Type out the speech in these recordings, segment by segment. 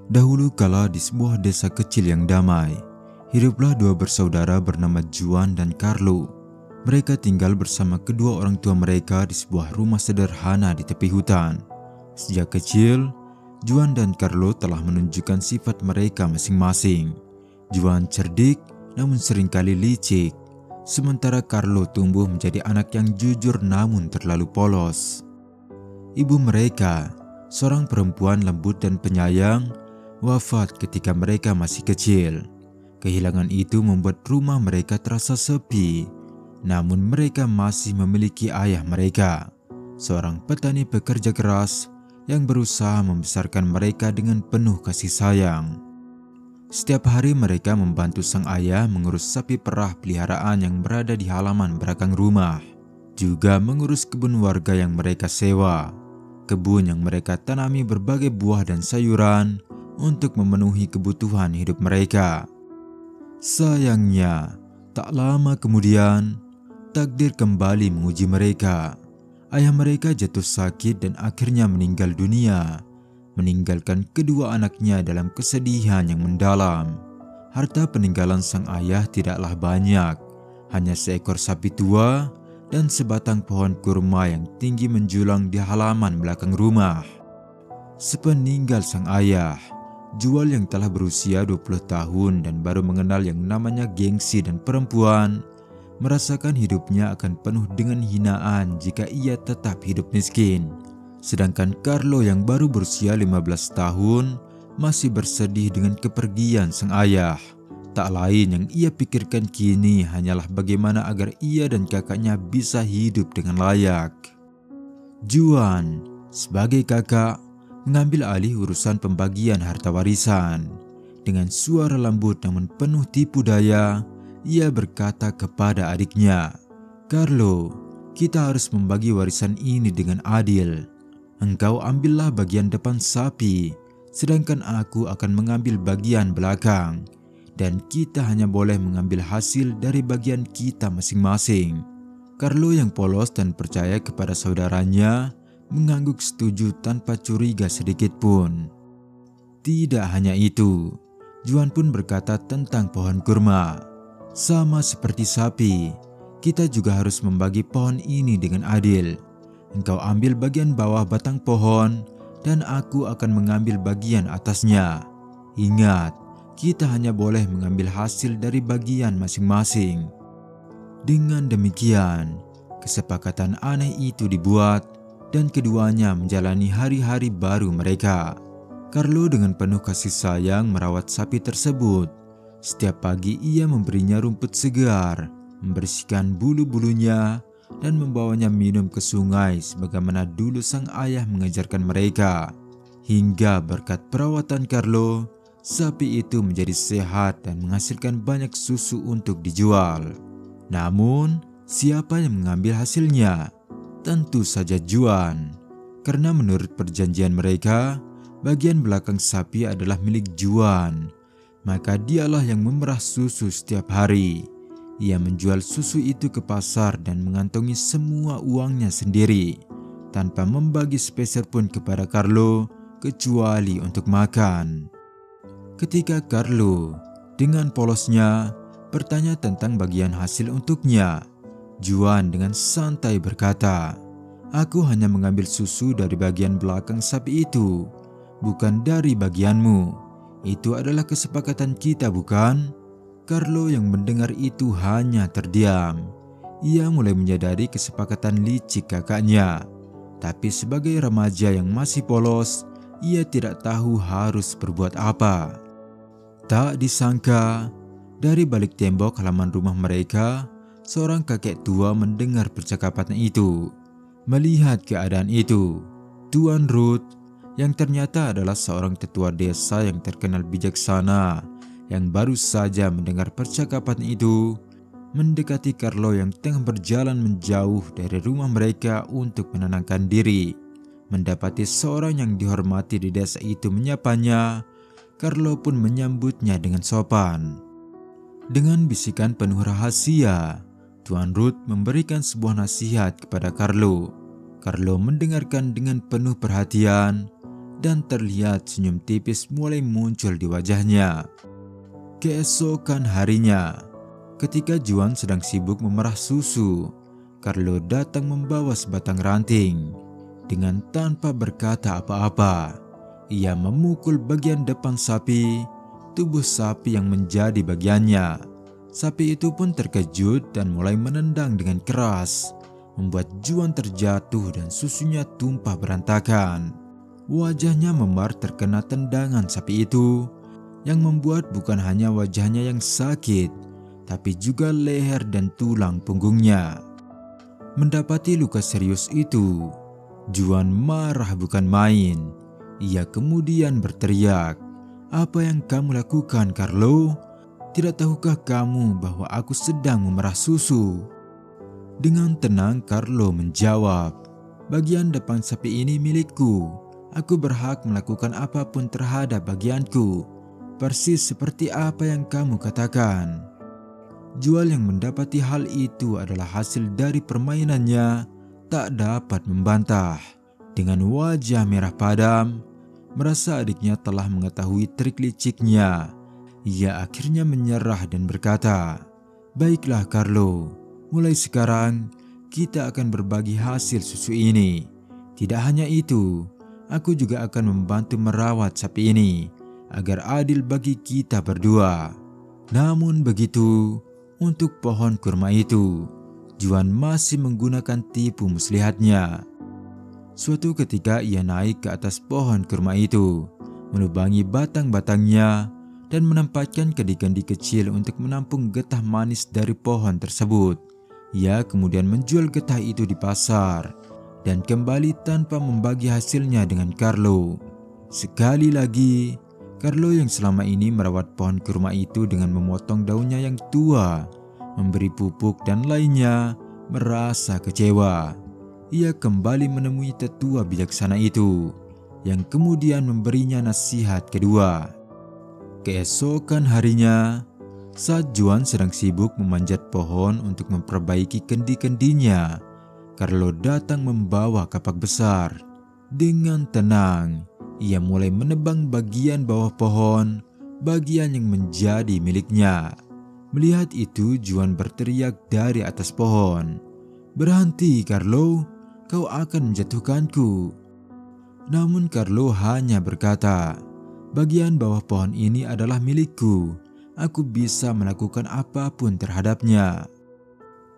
Dahulu kala di sebuah desa kecil yang damai, hiduplah dua bersaudara bernama Juan dan Carlo. Mereka tinggal bersama kedua orang tua mereka di sebuah rumah sederhana di tepi hutan. Sejak kecil, Juan dan Carlo telah menunjukkan sifat mereka masing-masing. Juan cerdik namun seringkali licik, sementara Carlo tumbuh menjadi anak yang jujur namun terlalu polos. Ibu mereka, seorang perempuan lembut dan penyayang, wafat ketika mereka masih kecil. Kehilangan itu membuat rumah mereka terasa sepi, namun mereka masih memiliki ayah mereka, seorang petani pekerja keras yang berusaha membesarkan mereka dengan penuh kasih sayang. Setiap hari mereka membantu sang ayah mengurus sapi perah peliharaan yang berada di halaman belakang rumah, juga mengurus kebun warga yang mereka sewa. Kebun yang mereka tanami berbagai buah dan sayuran untuk memenuhi kebutuhan hidup mereka. Sayangnya, tak lama kemudian, takdir kembali menguji mereka. Ayah mereka jatuh sakit dan akhirnya meninggal dunia, meninggalkan kedua anaknya dalam kesedihan yang mendalam. Harta peninggalan sang ayah tidaklah banyak, hanya seekor sapi tua dan sebatang pohon kurma yang tinggi menjulang di halaman belakang rumah. Sepeninggal sang ayah, Juan yang telah berusia 20 tahun dan baru mengenal yang namanya gengsi dan perempuan, merasakan hidupnya akan penuh dengan hinaan jika ia tetap hidup miskin. Sedangkan Carlo yang baru berusia 15 tahun masih bersedih dengan kepergian sang ayah. Tak lain yang ia pikirkan kini hanyalah bagaimana agar ia dan kakaknya bisa hidup dengan layak. Juan, sebagai kakak, mengambil alih urusan pembagian harta warisan. Dengan suara lembut namun penuh tipu daya, ia berkata kepada adiknya, "Carlo, kita harus membagi warisan ini dengan adil. Engkau ambillah bagian depan sapi, sedangkan aku akan mengambil bagian belakang. Dan kita hanya boleh mengambil hasil dari bagian kita masing-masing." Carlo yang polos dan percaya kepada saudaranya mengangguk setuju tanpa curiga sedikit pun. Tidak hanya itu, Juan pun berkata tentang pohon kurma. "Sama seperti sapi, kita juga harus membagi pohon ini dengan adil. Engkau ambil bagian bawah batang pohon dan aku akan mengambil bagian atasnya. Ingat, kita hanya boleh mengambil hasil dari bagian masing-masing." Dengan demikian, kesepakatan aneh itu dibuat dan keduanya menjalani hari-hari baru mereka. Carlo dengan penuh kasih sayang merawat sapi tersebut. Setiap pagi ia memberinya rumput segar, membersihkan bulu-bulunya, dan membawanya minum ke sungai sebagaimana dulu sang ayah mengajarkan mereka. Hingga berkat perawatan Carlo, sapi itu menjadi sehat dan menghasilkan banyak susu untuk dijual. Namun, siapa yang mengambil hasilnya? Tentu saja Juan, karena menurut perjanjian mereka, bagian belakang sapi adalah milik Juan. Maka dialah yang memerah susu setiap hari. Ia menjual susu itu ke pasar dan mengantongi semua uangnya sendiri, tanpa membagi sepeser pun kepada Carlo, kecuali untuk makan. Ketika Carlo dengan polosnya bertanya tentang bagian hasil untuknya, Juan dengan santai berkata, "Aku hanya mengambil susu dari bagian belakang sapi itu, bukan dari bagianmu. Itu adalah kesepakatan kita, bukan?" Carlo yang mendengar itu hanya terdiam. Ia mulai menyadari kesepakatan licik kakaknya. Tapi sebagai remaja yang masih polos, ia tidak tahu harus berbuat apa. Tak disangka, dari balik tembok halaman rumah mereka, seorang kakek tua mendengar percakapan itu. Melihat keadaan itu, Tuan Ruth, yang ternyata adalah seorang tetua desa yang terkenal bijaksana, yang baru saja mendengar percakapan itu, mendekati Carlo yang tengah berjalan menjauh dari rumah mereka untuk menenangkan diri. Mendapati seorang yang dihormati di desa itu menyapanya, Carlo pun menyambutnya dengan sopan. Dengan bisikan penuh rahasia, Tuan Ruth memberikan sebuah nasihat kepada Carlo. Carlo mendengarkan dengan penuh perhatian. dan terlihat senyum tipis mulai muncul di wajahnya. Keesokan harinya, ketika Juan sedang sibuk memerah susu, Carlo datang membawa sebatang ranting. Dengan tanpa berkata apa-apa, ia memukul bagian depan sapi, tubuh sapi yang menjadi bagiannya. Sapi itu pun terkejut dan mulai menendang dengan keras, membuat Juan terjatuh dan susunya tumpah berantakan. Wajahnya memar terkena tendangan sapi itu, yang membuat bukan hanya wajahnya yang sakit, tapi juga leher dan tulang punggungnya. Mendapati luka serius itu, Juan marah bukan main. Ia kemudian berteriak, "Apa yang kamu lakukan, Carlo? Tidak tahukah kamu bahwa aku sedang memerah susu?" Dengan tenang Carlo menjawab, "Bagian depan sapi ini milikku. Aku berhak melakukan apapun terhadap bagianku, persis seperti apa yang kamu katakan." Juan yang mendapati hal itu adalah hasil dari permainannya tak dapat membantah. Dengan wajah merah padam, merasa adiknya telah mengetahui trik liciknya, ia akhirnya menyerah dan berkata, "Baiklah Carlo, mulai sekarang kita akan berbagi hasil susu ini. Tidak hanya itu, aku juga akan membantu merawat sapi ini agar adil bagi kita berdua." Namun begitu, untuk pohon kurma itu, Juan masih menggunakan tipu muslihatnya. Suatu ketika ia naik ke atas pohon kurma itu, melubangi batang-batangnya, dan menempatkan kendi-kendi kecil untuk menampung getah manis dari pohon tersebut. Ia kemudian menjual getah itu di pasar, dan kembali tanpa membagi hasilnya dengan Carlo. Sekali lagi, Carlo yang selama ini merawat pohon kurma itu dengan memotong daunnya yang tua, memberi pupuk dan lainnya, merasa kecewa. Ia kembali menemui tetua bijaksana itu, yang kemudian memberinya nasihat kedua. Keesokan harinya, saat Juan sedang sibuk memanjat pohon untuk memperbaiki kendi-kendinya, Carlo datang membawa kapak besar. Dengan tenang, ia mulai menebang bagian bawah pohon, bagian yang menjadi miliknya. Melihat itu, Juan berteriak dari atas pohon, "Berhenti, Carlo, kau akan menjatuhkanku." Namun Carlo hanya berkata, "Bagian bawah pohon ini adalah milikku. Aku bisa melakukan apapun terhadapnya."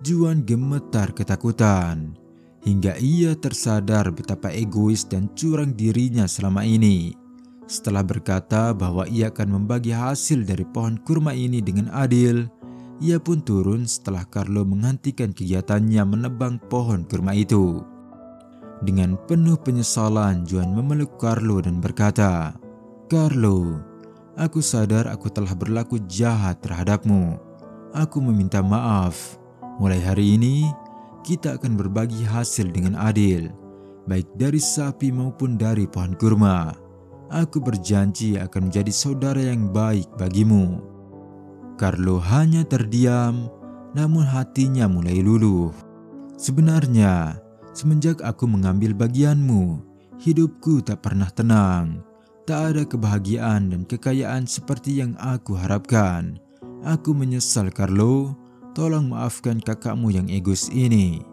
Juan gemetar ketakutan, hingga ia tersadar betapa egois dan curang dirinya selama ini. Setelah berkata bahwa ia akan membagi hasil dari pohon kurma ini dengan adil, ia pun turun setelah Carlo menghentikan kegiatannya menebang pohon kurma itu. Dengan penuh penyesalan, Juan memeluk Carlo dan berkata, "Carlo, aku sadar aku telah berlaku jahat terhadapmu. Aku meminta maaf. Mulai hari ini, kita akan berbagi hasil dengan adil, baik dari sapi maupun dari pohon kurma. Aku berjanji akan menjadi saudara yang baik bagimu." Carlo hanya terdiam, namun hatinya mulai luluh. "Sebenarnya, semenjak aku mengambil bagianmu, hidupku tak pernah tenang. Tak ada kebahagiaan dan kekayaan seperti yang aku harapkan. Aku menyesal, Carlo. Tolong maafkan kakakmu yang egois ini."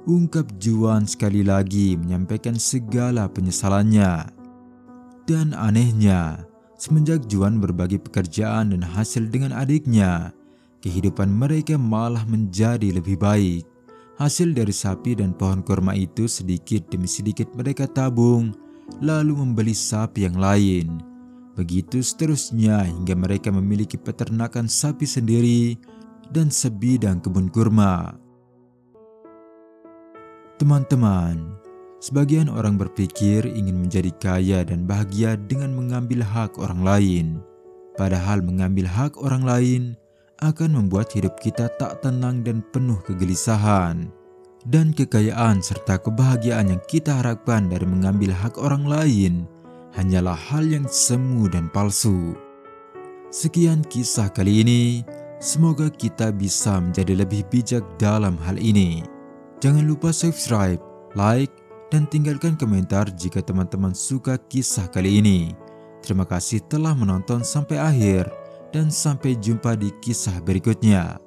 Ungkap Juan sekali lagi menyampaikan segala penyesalannya. Dan anehnya, semenjak Juan berbagi pekerjaan dan hasil dengan adiknya, kehidupan mereka malah menjadi lebih baik. Hasil dari sapi dan pohon kurma itu sedikit demi sedikit mereka tabung, lalu membeli sapi yang lain. Begitu seterusnya hingga mereka memiliki peternakan sapi sendiri dan sebidang kebun kurma. Teman-teman, sebagian orang berpikir ingin menjadi kaya dan bahagia dengan mengambil hak orang lain. Padahal mengambil hak orang lain akan membuat hidup kita tak tenang dan penuh kegelisahan. Dan kekayaan serta kebahagiaan yang kita harapkan dari mengambil hak orang lain hanyalah hal yang semu dan palsu. Sekian kisah kali ini. Semoga kita bisa menjadi lebih bijak dalam hal ini. Jangan lupa subscribe, like, dan tinggalkan komentar jika teman-teman suka kisah kali ini. Terima kasih telah menonton sampai akhir dan sampai jumpa di kisah berikutnya.